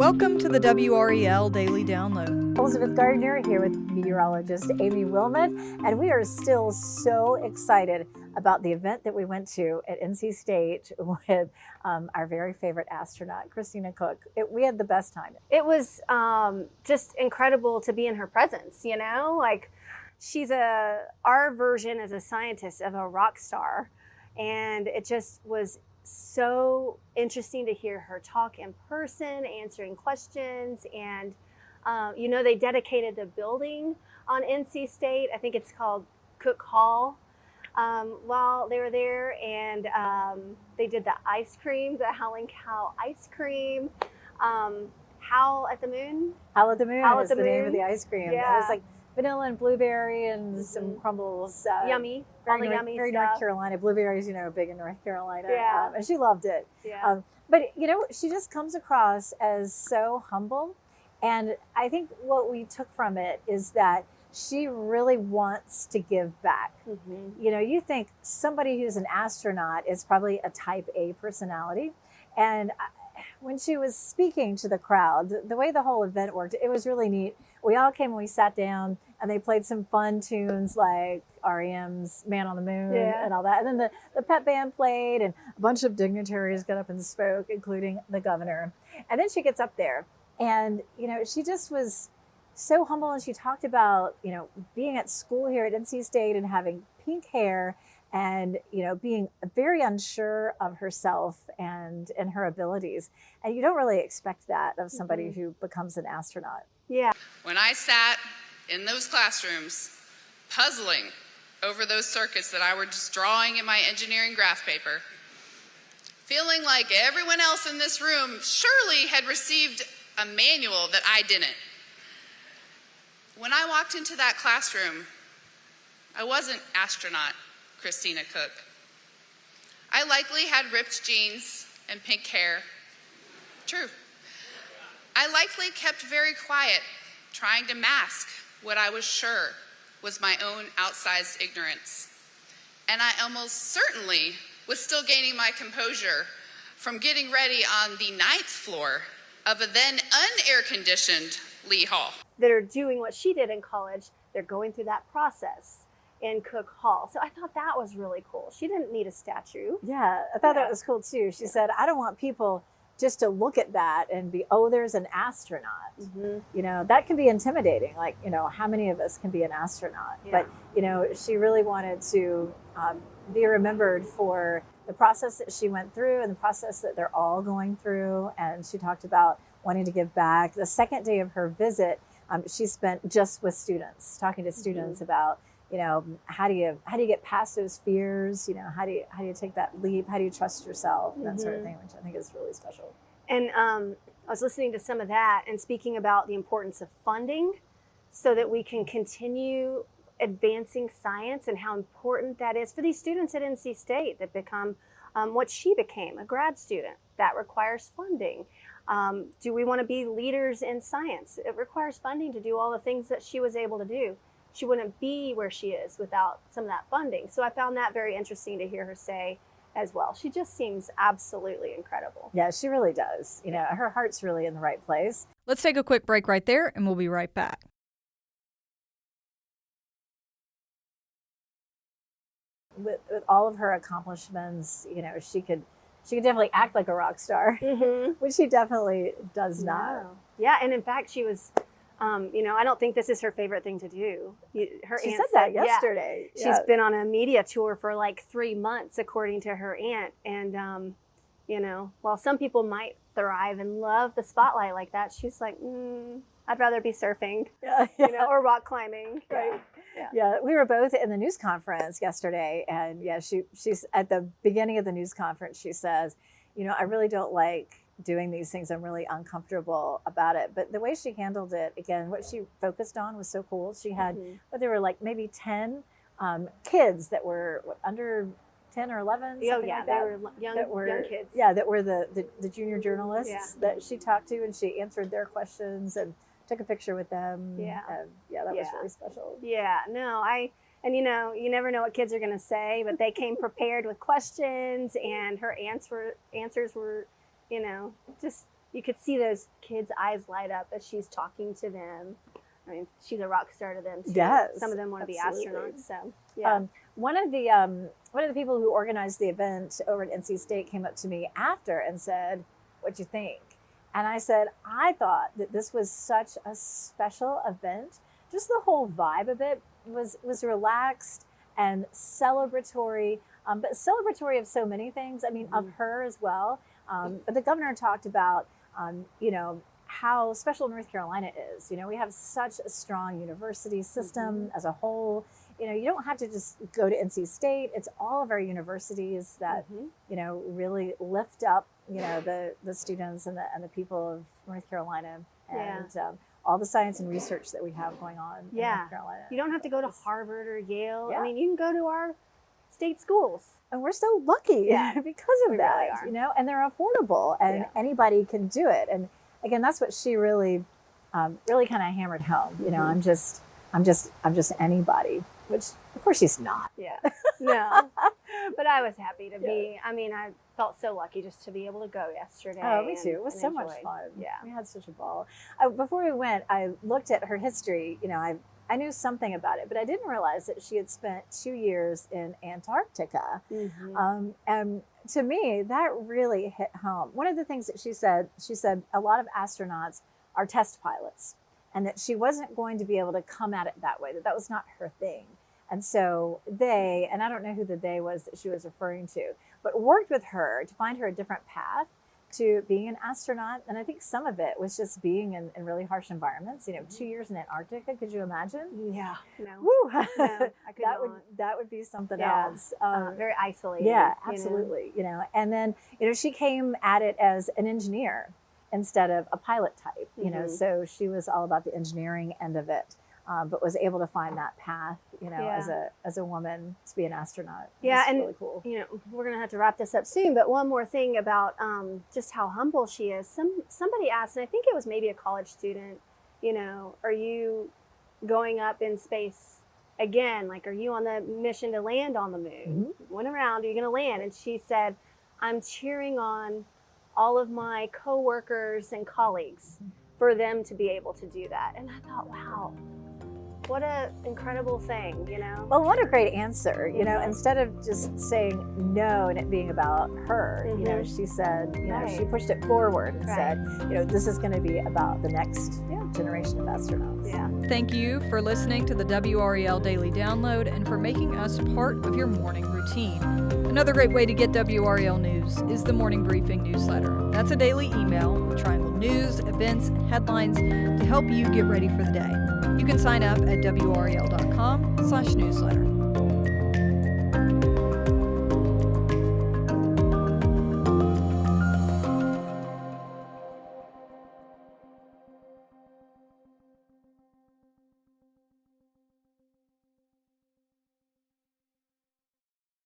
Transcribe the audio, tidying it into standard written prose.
Welcome to the WRAL Daily Download. Elizabeth Gardner here with meteorologist Aimee Wilmoth, and we are still so excited about the event that we went to at NC State with our very favorite astronaut, Christina Koch. We had the best time. It was just incredible to be in her presence, you know? Like, she's our version as a scientist of a rock star, and it just was so interesting to hear her talk in person, answering questions, and you know, they dedicated the building on NC State. I think it's called Cook Hall. While they were there, and they did the ice cream, the Howling Cow ice cream. Howl at the Moon. Howl at the Moon Howl is at the the name of Moon. the ice cream. Yeah. It was like vanilla and blueberry and some crumbles. Yummy. All the Very, yummy very stuff. North Carolina. Blueberries, you know, big in North Carolina. Yeah. And she loved it. Yeah. But, you know, she just comes across as so humble. And I think what we took from it is that she really wants to give back. Mm-hmm. You know, you think somebody who's an astronaut is probably a type A personality. And when she was speaking to the crowd, the way the whole event worked, it was really neat. We all came and we sat down and they played some fun tunes like REM's Man on the Moon and all that. And then the pep band played and a bunch of dignitaries got up and spoke, including the governor. And then she gets up there and, you know, she just was so humble, and she talked about, you know, being at school here at NC State and having pink hair and, you know, being very unsure of herself and her abilities. And you don't really expect that of somebody who becomes an astronaut. Yeah. When I sat in those classrooms puzzling over those circuits that I was just drawing in my engineering graph paper, feeling like everyone else in this room surely had received a manual that I didn't. When I walked into that classroom, I wasn't astronaut Christina Koch. I likely had ripped jeans and pink hair. True. I likely kept very quiet, trying to mask what I was sure was my own outsized ignorance. And I almost certainly was still gaining my composure from getting ready on the 9th floor of a then un-air-conditioned Lee Hall. That are doing what she did in college. They're going through that process in Cook Hall. So I thought that was really cool. She didn't need a statue. Yeah, I thought that was cool too. She said, I don't want people just to look at that and be, oh, there's an astronaut. You know, that can be intimidating. Like, you know, how many of us can be an astronaut? But, you know, she really wanted to be remembered for the process that she went through and the process that they're all going through. And she talked about wanting to give back. The second day of her visit, she spent just with students, talking to students about, you know, how do you get past those fears? You know, how do you take that leap? How do you trust yourself? And that sort of thing, which I think is really special. And I was listening to some of that and speaking about the importance of funding so that we can continue advancing science and how important that is for these students at NC State that become what she became, a grad student. That requires funding. Do we want to be leaders in science? It requires funding to do all the things that she was able to do. She wouldn't be where she is without some of that funding. So I found that very interesting to hear her say as well. She just seems absolutely incredible. Yeah, she really does. You know, her heart's really in the right place. Let's take a quick break right there, and we'll be right back. With all of her accomplishments, you know, she could definitely act like a rock star, which she definitely does not. Yeah, and in fact, she was, you know, I don't think this is her favorite thing to do. Her She aunt said that yesterday. She's been on a media tour for like 3 months, according to her aunt. And, you know, while some people might thrive and love the spotlight like that, she's like, I'd rather be surfing, you know, or rock climbing. Right? Yeah, we were both in the news conference yesterday, and she's at the beginning of the news conference. She says, you know, I really don't like doing these things. I'm really uncomfortable about it. But the way she handled it, again, what she focused on was so cool. She had, but there were like maybe 10 kids that were under 10 or 11. Oh yeah, like they that, were young kids. Yeah, that were the junior journalists that she talked to, and she answered their questions and took a picture with them. That was really special. Yeah, no, and you know, you never know what kids are going to say, but they came prepared with questions, and her answers were, you know, just you could see those kids' eyes light up as she's talking to them. I mean, she's a rock star to them too. Yes, some of them want to be absolutely. astronauts. So yeah. One of the people who organized the event over at NC State came up to me after and said, "What'd you think?" And I said, "I thought that this was such a special event. Just the whole vibe of it was relaxed and celebratory, but celebratory of so many things. I mean, of her as well. But the governor talked about, how special North Carolina is. We have such a strong university system as a whole. You don't have to just go to NC State. It's all of our universities that, really lift up, the students and the people of North Carolina and all the science and research that we have going on in North Carolina. You don't have to go to Harvard or Yale. Yeah. I mean, you can go to our state schools. And we're so lucky because of that, really and they're affordable and anybody can do it. And again, that's what she really kind of hammered home. I'm just anybody, which of course she's not. Yeah, no, but I was happy to be. I mean, I felt so lucky just to be able to go yesterday. Oh, me too. It was so much fun. Yeah, we had such a ball. Before we went, I looked at her history. I knew something about it, but I didn't realize that she had spent 2 years in Antarctica. And to me, that really hit home. One of the things that she said a lot of astronauts are test pilots, and that she wasn't going to be able to come at it that way, that was not her thing. And so they, and I don't know who the they was that she was referring to, but worked with her to find her a different path to being an astronaut. And I think some of it was just being in really harsh environments. 2 years in Antarctica, could you imagine? Yeah, no. Woo! No, I could not. That would be something else. Very isolated. Yeah, absolutely. And then she came at it as an engineer instead of a pilot type. So she was all about the engineering end of it. But was able to find that path, as a woman to be an astronaut. Yeah, and really cool. We're gonna have to wrap this up soon. But one more thing about just how humble she is. Somebody asked, and I think it was maybe a college student. Are you going up in space again? Like, are you on the mission to land on the moon? Went around. Are you gonna land? And she said, "I'm cheering on all of my coworkers and colleagues for them to be able to do that." And I thought, wow. What an incredible thing, Well, what a great answer, instead of just saying no and it being about her, she said, she pushed it forward and said, this is going to be about the next generation of astronauts. Yeah. Thank you for listening to the WRAL Daily Download and for making us part of your morning routine. Another great way to get WRAL news is the Morning Briefing newsletter. That's a daily email with Triangle news, events, and headlines to help you get ready for the day. You can sign up at WRAL.com/newsletter.